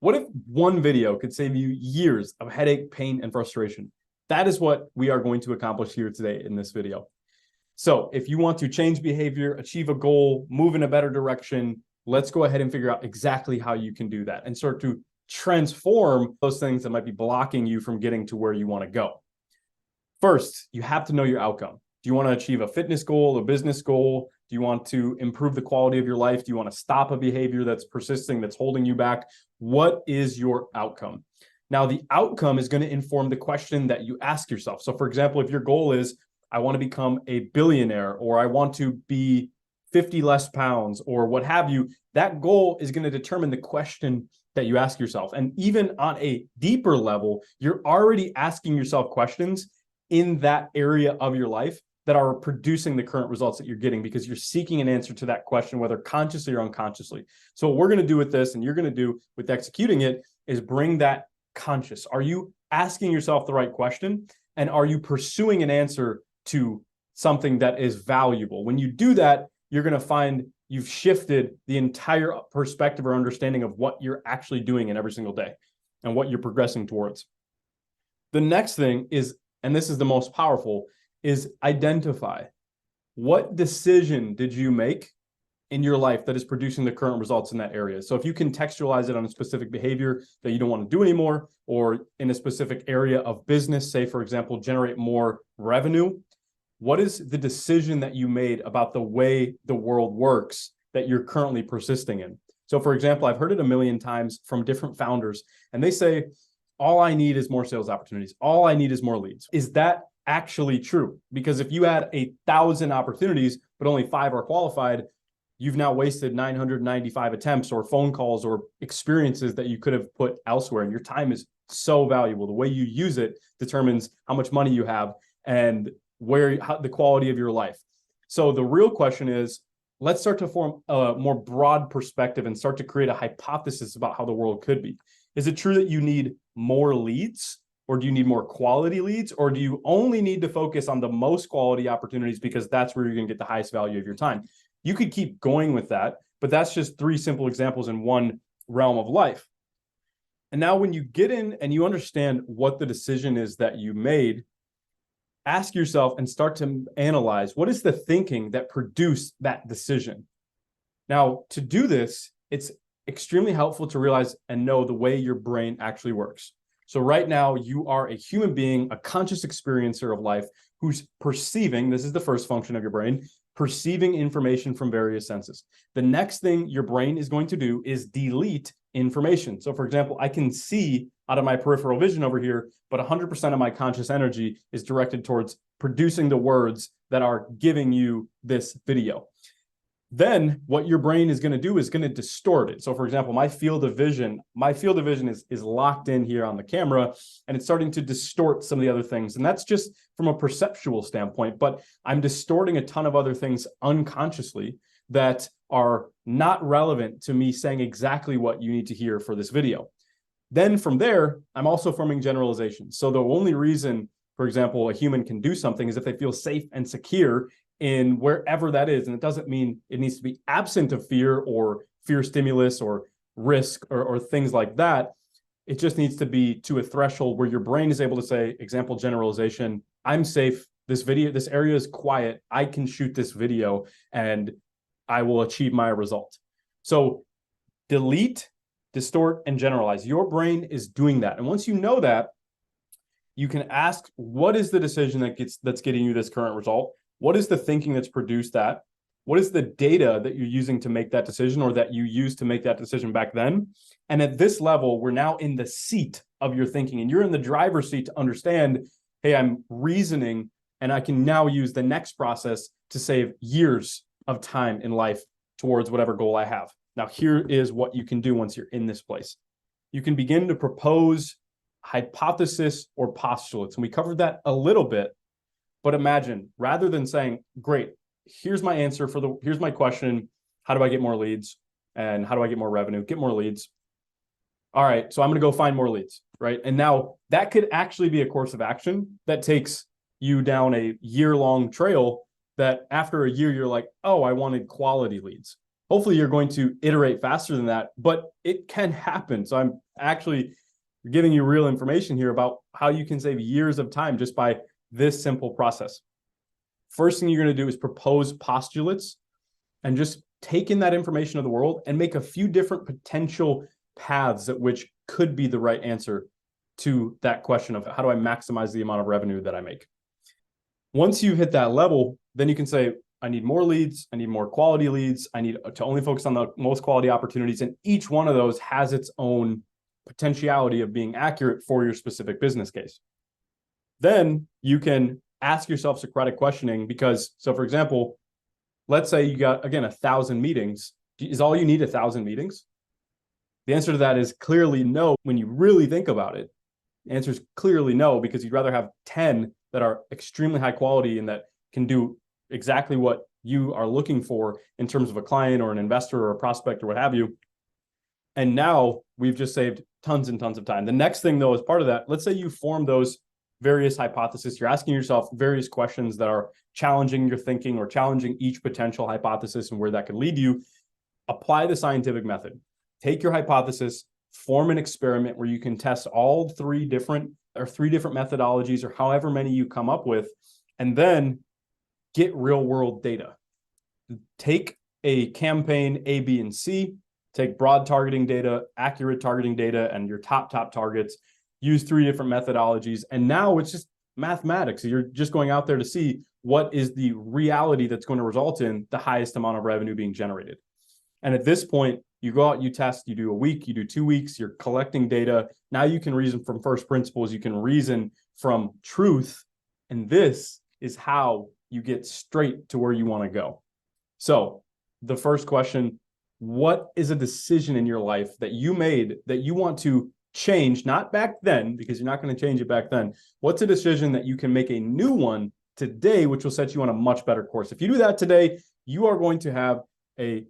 What if one video could save you years of headache, pain, and frustration? That is what we are going to accomplish here today in this video. So if you want to change behavior, achieve a goal, move in a better direction, let's go ahead and figure out exactly how you can do that and start to transform those things that might be blocking you from getting to where you want to go. First, you have to know your outcome. Do you want to achieve a fitness goal, a business goal? Do you want to improve the quality of your life? Do you want to stop a behavior that's persisting, that's holding you back? What is your outcome? Now, the outcome is going to inform the question that you ask yourself. So, for example, if your goal is, I want to become a billionaire, or I want to be 50 less pounds, or what have you, that goal is going to determine the question that you ask yourself. And even on a deeper level, you're already asking yourself questions in that area of your life that are producing the current results that you're getting, because you're seeking an answer to that question, whether consciously or unconsciously. So what we're going to do with this, and you're going to do with executing it, is bring that conscious. Are you asking yourself the right question? And are you pursuing an answer to something that is valuable? When you do that, you're going to find you've shifted the entire perspective or understanding of what you're actually doing in every single day and what you're progressing towards. The next thing is, and this is the most powerful, is identify what decision did you make in your life that is producing the current results in that area. So if you contextualize it on a specific behavior that you don't want to do anymore, or in a specific area of business, say, for example, generate more revenue, what is the decision that you made about the way the world works that you're currently persisting in? So for example, I've heard it a million times from different founders, and they say, all I need is more sales opportunities. All I need is more leads. Is that actually true? Because if you had 1,000 opportunities, but only 5 are qualified, you've now wasted 995 attempts or phone calls or experiences that you could have put elsewhere. And your time is so valuable. The way you use it determines how much money you have and the quality of your life. So the real question is, let's start to form a more broad perspective and start to create a hypothesis about how the world could be. Is it true that you need more leads, or do you need more quality leads, or do you only need to focus on the most quality opportunities because that's where you're going to get the highest value of your time? You could keep going with that, but that's just 3 simple examples in one realm of life. And now when you get in and you understand what the decision is that you made, ask yourself and start to analyze, what is the thinking that produced that decision? Now, to do this, it's extremely helpful to realize and know the way your brain actually works. So right now, you are a human being, a conscious experiencer of life who's perceiving, this is the first function of your brain, perceiving information from various senses. The next thing your brain is going to do is delete information. So for example, I can see out of my peripheral vision over here, but 100% of my conscious energy is directed towards producing the words that are giving you this video. Then what your brain is going to do is going to distort it. So for example, my field of vision is locked in here on the camera, and it's starting to distort some of the other things. And that's just from a perceptual standpoint, but I'm distorting a ton of other things unconsciously that are not relevant to me saying exactly what you need to hear for this video. Then from there, I'm also forming generalizations. So the only reason, for example, a human can do something is if they feel safe and secure in wherever that is. And it doesn't mean it needs to be absent of fear or fear stimulus or risk or things like that. It just needs to be to a threshold where your brain is able to say, example, generalization, I'm safe. This area is quiet. I can shoot this video and I will achieve my result. So delete, distort, and generalize. Your brain is doing that. And once you know that, you can ask, what is the decision that's getting you this current result? What is the thinking that's produced that? What is the data that you're using to make that decision, or that you used to make that decision back then? And at this level, we're now in the seat of your thinking, and you're in the driver's seat to understand, hey, I'm reasoning, and I can now use the next process to save years of time in life towards whatever goal I have. Now, here is what you can do once you're in this place. You can begin to propose hypothesis or postulates. And we covered that a little bit. But imagine, rather than saying, great, here's my answer here's my question, how do I get more leads? And how do I get more revenue? Get more leads. All right, so I'm going to go find more leads, right? And now that could actually be a course of action that takes you down a year-long trail that after a year, you're like, oh, I wanted quality leads. Hopefully you're going to iterate faster than that, but it can happen. So actually giving you real information here about how you can save years of time just by this simple process. First thing you're going to do is propose postulates and just take in that information of the world and make a few different potential paths at which could be the right answer to that question of how do I maximize the amount of revenue that I make. Once you hit that level, then you can say, I need more leads, I need more quality leads, I need to only focus on the most quality opportunities. And each one of those has its own potentiality of being accurate for your specific business case. Then you can ask yourself Socratic questioning because, so for example, let's say you got, again, 1,000 meetings. Is all you need 1,000 meetings? The answer to that is clearly no. When you really think about it, the answer is clearly no, because you'd rather have 10 that are extremely high quality and that can do exactly what you are looking for in terms of a client or an investor or a prospect or what have you. And now we've just saved tons and tons of time. The next thing, though, as part of that, let's say you form those various hypotheses. You're asking yourself various questions that are challenging your thinking or challenging each potential hypothesis and where that could lead you. Apply the scientific method. Take your hypothesis, form an experiment where you can test all three different methodologies or however many you come up with, and then get real world data. Take a campaign A, B, and C, take broad targeting data, accurate targeting data, and your top targets, use 3 different methodologies. And now it's just mathematics. You're just going out there to see what is the reality that's going to result in the highest amount of revenue being generated. And at this point, you go out, you test, you do a week, you do 2 weeks, you're collecting data. Now you can reason from first principles, you can reason from truth. And this is how you get straight to where you want to go. So the first question, what is a decision in your life that you made that you want to change, not back then, because you're not going to change it back then? What's a decision that you can make a new one today, which will set you on a much better course? If you do that today, you are going to have a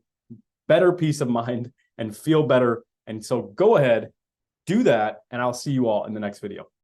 better peace of mind and feel better. And so go ahead, do that, and I'll see you all in the next video.